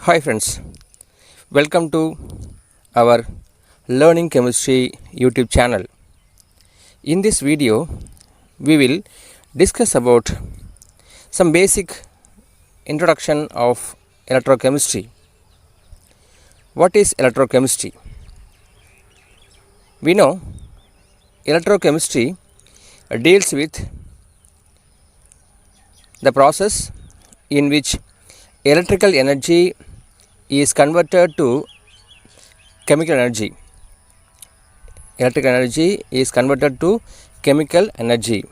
Hi friends, welcome to our Learning Chemistry YouTube channel. In this video, we will discuss about some basic introduction of electrochemistry. What is electrochemistry? We know electrochemistry deals with the process in which electrical energy is converted to chemical energy. Electrical energy is converted to chemical energy,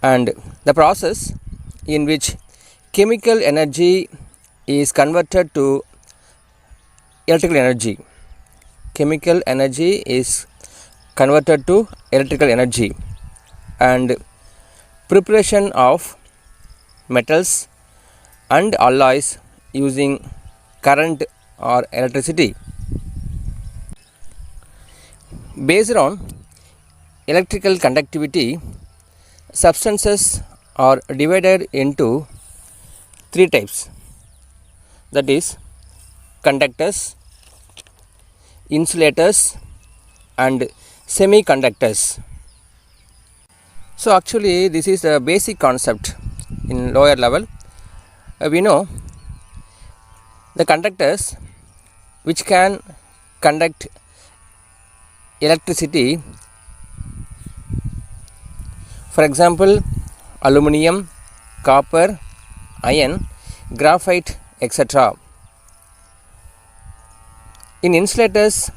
and the process in which chemical energy is converted to electrical energy. Chemical energy is converted to electrical energy, and preparation of metals and alloys using current or electricity. Based on electrical conductivity, substances are divided into three types, that is conductors, insulators and semiconductors. So actually this is the basic concept in lower level. We know the conductors which can conduct electricity, for example aluminum, copper, iron, graphite, etc. In insulators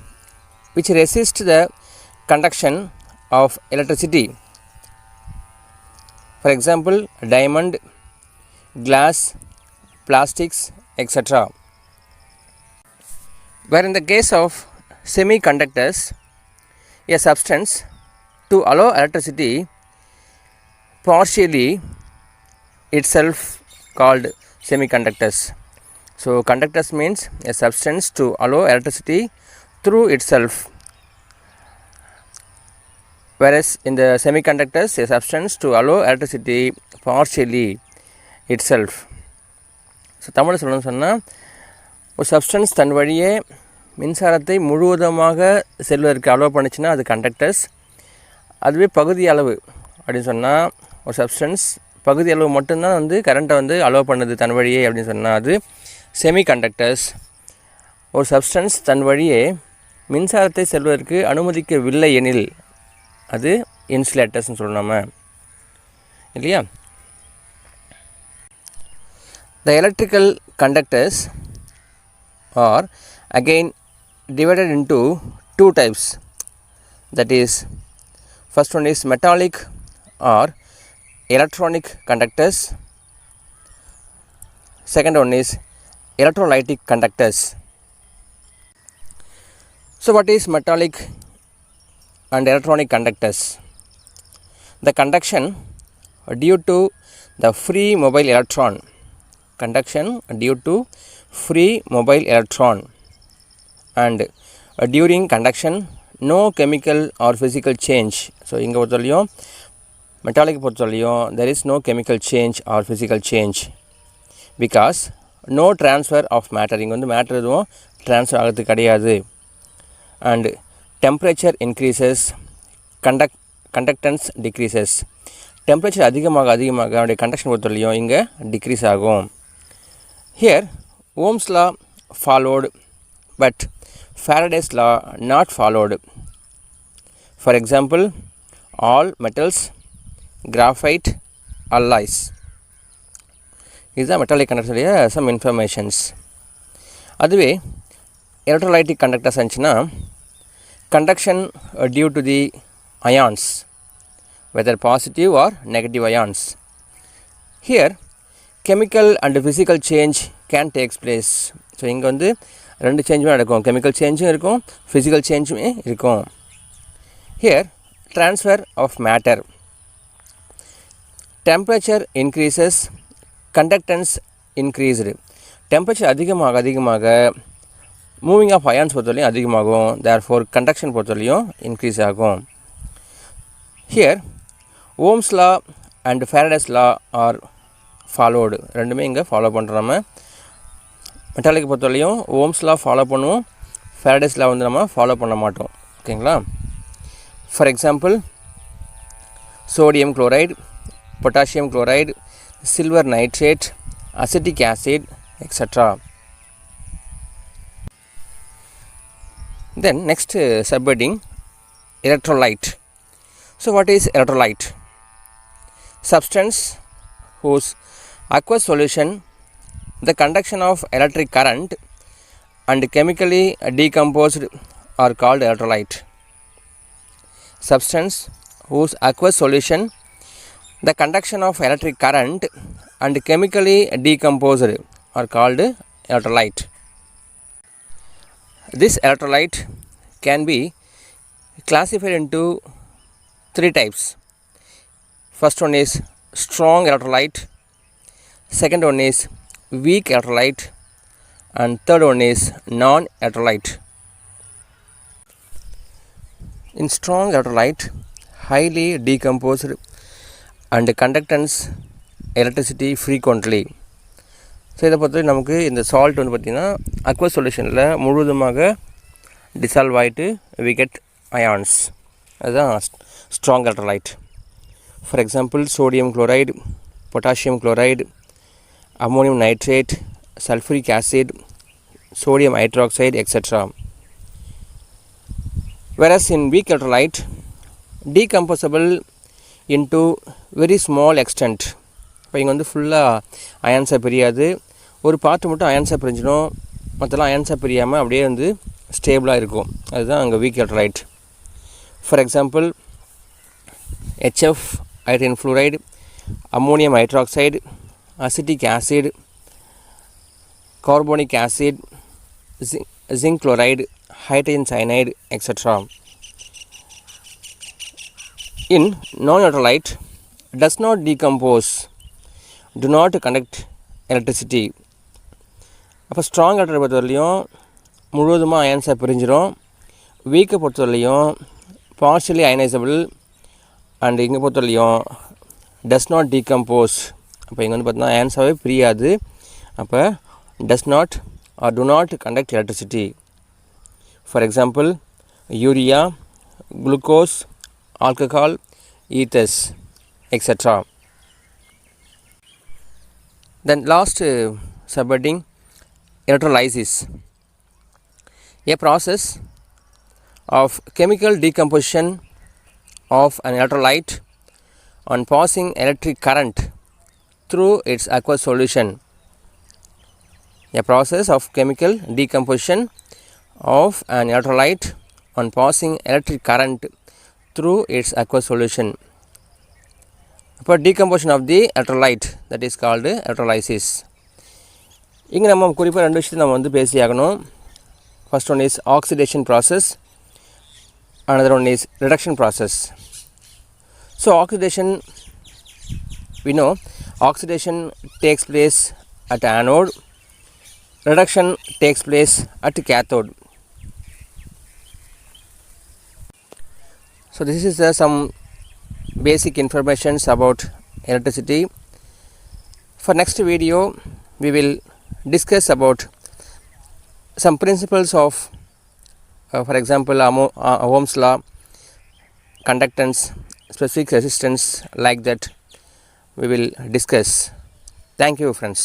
which resist the conduction of electricity, for example diamond, glass, plastics, etc. Where in the case of semiconductors, a substance to allow electricity partially itself called semiconductors. So conductors means a substance to allow electricity through itself, whereas in the semiconductors a substance to allow electricity partially itself. So Tamil சொல்லணும்னு சொன்னால் ஒரு substance தன் வழியே மின்சாரத்தை முழுவதுமாக செல்வதற்கு allow பண்ணிச்சுன்னா அது conductors. அதுவே பகுதி அளவு அப்படின்னு சொன்னால் ஒரு சப்ஸ்டன்ஸ் பகுதி அளவு மட்டும்தான் கரண்ட்டை அலோவ் பண்ணுது தன் வழியே அப்படின்னு சொன்னால் அது செமி கண்டக்டர்ஸ். ஒரு சப்ஸ்டன்ஸ் தன் வழியே மின்சாரத்தை செல்வதற்கு அனுமதிக்கவில்லை எனில் அது இன்சுலேட்டர்ஸ்னு சொல்லணும் இல்லையா. The electrical conductors are again divided into two types, that is first one is metallic or electronic conductors, second one is electrolytic conductors. So what is metallic and electronic conductors? The conduction due to the free mobile electron, conduction due to free mobile electron, and during conduction no chemical or physical change. So இங்க பொறுத்தவரையும் metallic பொறுத்தவரையும் there is no chemical change or physical change because no transfer of matter. இங்க matter எதுவும் transfer ஆகிறது கிடையாது, and temperature increases, conductance decreases. temperature அதிகமாக அதனுடைய conduction பொறுத்தவரையும் இங்க decrease ஆகும். Here Ohm's law followed but Faraday's law not followed. For example, all metals, graphite, alloys. These are metallic conductors, some informations. அதுவே electrolytic conductors இருந்துச்சுன்னா conduction due to the ions, whether positive or negative ions. Here chemical and physical change can take place. So இங்கே ரெண்டு சேஞ்சுமே நடக்கும், chemical சேஞ்சும் இருக்கும், physical சேஞ்சுமே இருக்கும். Here transfer of matter, temperature increases, conductance increased. Temperature அதிகமாக moving of ions பொறுத்தவரையும் அதிகமாகும், therefore conduction பொறுத்தவரையும் இன்க்ரீஸ் ஆகும். Here Ohm's law and Faraday's law are followed, ரெண்டுமே இங்கே ஃபாலோ பண்ணுறோம். மெட்டாலிக் பொறுத்தவரையும் ஓம்ஸ் லா ஃபாலோ பண்ணுவோம், ஃபேரடேஸ் லா வந்து நம்ம ஃபாலோ பண்ண மாட்டோம். ஓகேங்களா? For example sodium chloride, potassium chloride, silver nitrate, acetic acid etcetera. Then next subheading electrolyte. So what is electrolyte? Substance whose aqueous solution the conduction of electric current and chemically decomposed are called electrolyte. Substance whose aqueous solution the conduction of electric current and chemically decomposed are called electrolyte. This electrolyte can be classified into three types. First one is strong electrolyte, second one is weak electrolyte, and third one is non-electrolyte. In strong electrolyte, highly decomposed and conductance electricity frequently. So இதை பொறுத்தவரை நமக்கு இந்த salt வந்து பார்த்திங்கன்னா aqueous சொல்யூஷனில் முழுவதுமாக dissolve ஆகிட்டு we get ions. அதுதான் strong electrolyte. For example sodium chloride, potassium chloride, ammonium nitrate, sulphuric acid, sodium hydroxide etc. Whereas in weak electrolyte, decomposable into very small extent. இப்போ இங்கே வந்து ஃபுல்லாக அயன்ஸாக பிரியாது, ஒரு பார்ட்டு மட்டும் அயன்ஸாக பிரிஞ்சிடும், மற்றெல்லாம் அயன்ஸாக பிரியாமல் அப்படியே வந்து ஸ்டேபிளாக இருக்கும். அதுதான் அங்கே week electrolyte. For example HF hydrogen fluoride, ammonium hydroxide, acetic acid, carbonic acid, zinc chloride, hydrogen cyanide etc. In non-electrolyte, does not decompose, do not conduct electricity. அப்போ ஸ்ட்ராங் எலக்ட்ரோலைட் பொறுத்தவரையிலையும் முழுவதுமாக அயன்ஸாக பிரிஞ்சிடும், வீக்கை பொறுத்தவரையிலையும் பார்ஷியலி அயனைசபிள், அண்ட் இங்கே பொறுத்தவரையிலையும் does not decompose. அப்போ இங்கே வந்து பார்த்தீங்கன்னா அயன்ஸாகவே பிரியாது, அப்போ does not or do not conduct electricity. For example urea, glucose, alcohol, ethers etc. Then last subheading electrolysis, a process of chemical decomposition of an electrolyte on passing electric current through its aqueous solution. A process of chemical decomposition of an electrolyte on passing electric current through its aqueous solution. For decomposition of the electrolyte, that is called electrolysis. இங்கே நம்ம குறிப்பாக ரெண்டு விஷயத்தை நம்ம வந்து பேசியாகணும். First one is oxidation process, another one is reduction process. So oxidation, we know oxidation takes place at anode, reduction takes place at cathode. So this is some basic informations about electricity. For next video we will discuss about some principles of for example Ohm's law, conductance, specific resistance, like that we will discuss. Thank you friends.